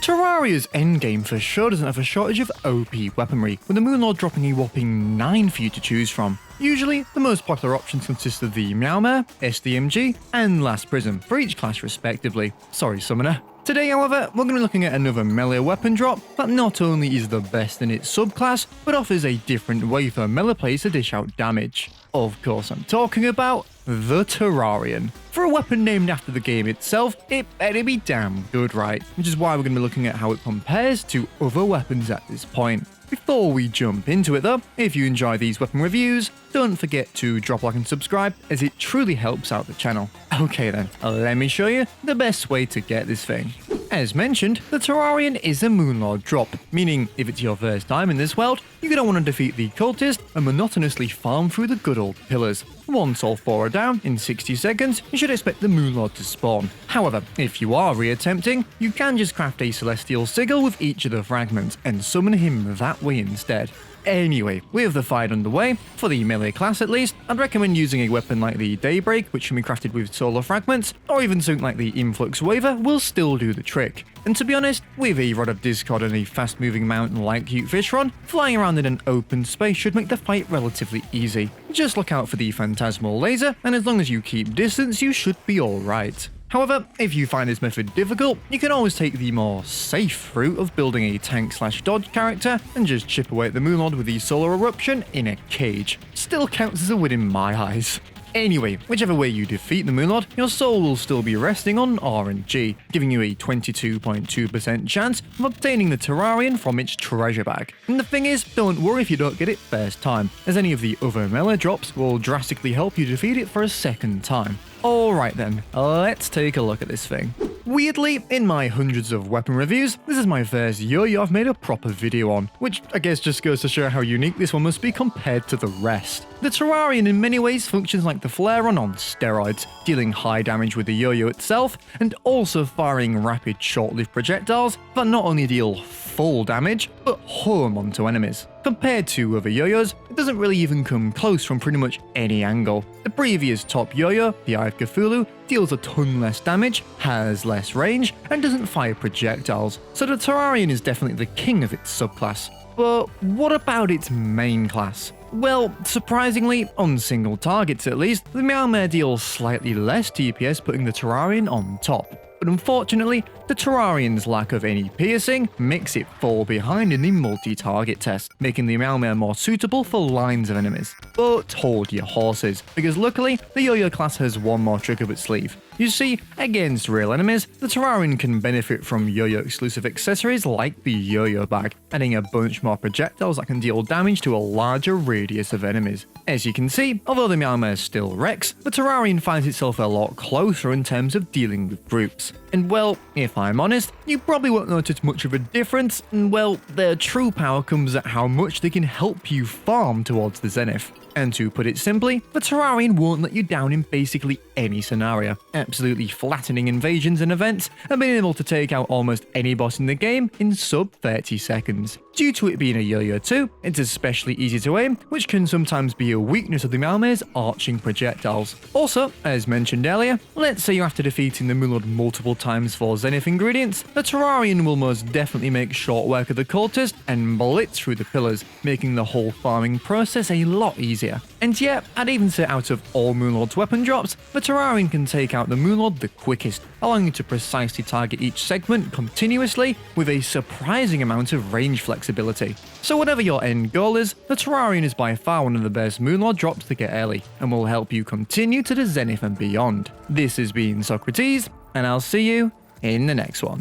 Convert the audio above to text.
Terraria's endgame for sure doesn't have a shortage of OP weaponry, with the Moonlord dropping a whopping 9 for you to choose from. Usually, the most popular options consist of the Meowmere, S.D.M.G, and last Prism, for each class respectively. Sorry, Summoner. Today, however, we're going to be looking at another melee weapon drop that not only is the best in its subclass, but offers a different way for melee players to dish out damage. Of course, I'm talking about the Terrarian. For a weapon named after the game itself, it better be damn good, right? Which is why we're going to be looking at how it compares to other weapons at this point. Before we jump into it though, if you enjoy these weapon reviews, don't forget to drop a like and subscribe, as it truly helps out the channel. Okay then, let me show you the best way to get this thing. As mentioned, the Terrarian is a Moonlord drop, meaning if it's your first time in this world, you're going to want to defeat the cultist and monotonously farm through the good old pillars. Once all 4 are down, in 60 seconds, you should expect the Moonlord to spawn. However, if you are reattempting, you can just craft a celestial sigil with each of the fragments and summon him that way instead. Anyway, with the fight underway, for the melee class at least, I'd recommend using a weapon like the Daybreak, which can be crafted with solar fragments, or even something like the Influx Waver will still do the trick. And to be honest, with a Rod of Discord and a fast-moving mountain like Cute Flairon, flying around in an open space should make the fight relatively easy. Just look out for the Phantasmal Laser, and as long as you keep distance, you should be alright. However, if you find this method difficult, you can always take the more safe route of building a tank/dodge character and just chip away at the Moonlord with the Solar Eruption in a cage. Still counts as a win in my eyes. Anyway, whichever way you defeat the Moonlord, your soul will still be resting on RNG, giving you a 22.2% chance of obtaining the Terrarian from its treasure bag. And the thing is, don't worry if you don't get it first time, as any of the other melee drops will drastically help you defeat it for a second time. Alright then, let's take a look at this thing. Weirdly, in my hundreds of weapon reviews, this is my first yo-yo I've made a proper video on, which I guess just goes to show how unique this one must be compared to the rest. The Terrarian in many ways functions like the Flairon on steroids, dealing high damage with the yo-yo itself, and also firing rapid short-lived projectiles that not only deal full damage, but home onto enemies. Compared to other yo-yos, it doesn't really even come close from pretty much any angle. The previous top yo-yo, the Eye of Cthulhu, deals a ton less damage, has less range, and doesn't fire projectiles, so the Terrarian is definitely the king of its subclass. But what about its main class? Well, surprisingly, on single targets at least, the Meowmere deals slightly less DPS, putting the Terrarian on top. But unfortunately, the Terrarian's lack of any piercing makes it fall behind in the multi-target test, making the Meowmere more suitable for lines of enemies. But hold your horses, because luckily, the Yo-Yo class has one more trick up its sleeve. You see, against real enemies, the Terrarian can benefit from Yo-Yo exclusive accessories like the Yo-Yo bag, adding a bunch more projectiles that can deal damage to a larger radius of enemies. As you can see, although the Meowmere still wrecks, the Terrarian finds itself a lot closer in terms of dealing with groups. And well, if I'm honest, you probably won't notice much of a difference, and well, their true power comes at how much they can help you farm towards the Zenith. And to put it simply, the Terrarian won't let you down in basically any scenario, absolutely flattening invasions and events, and being able to take out almost any boss in the game in sub 30 seconds. Due to it being a yo-yo too, it's especially easy to aim, which can sometimes be a weakness of the Meowmere's arching projectiles. Also, as mentioned earlier, let's say you're after defeating the Moonlord multiple times for Zenith ingredients, the Terrarian will most definitely make short work of the cultist and blitz through the pillars, making the whole farming process a lot easier. And yeah, I'd even say out of all Moonlord's weapon drops, the Terrarian can take out the Moonlord the quickest, allowing you to precisely target each segment continuously with a surprising amount of range flexibility. So whatever your end goal is, the Terrarian is by far one of the best Moonlord drops to get early, and will help you continue to the Zenith and beyond. This has been sockrteez, and I'll see you in the next one.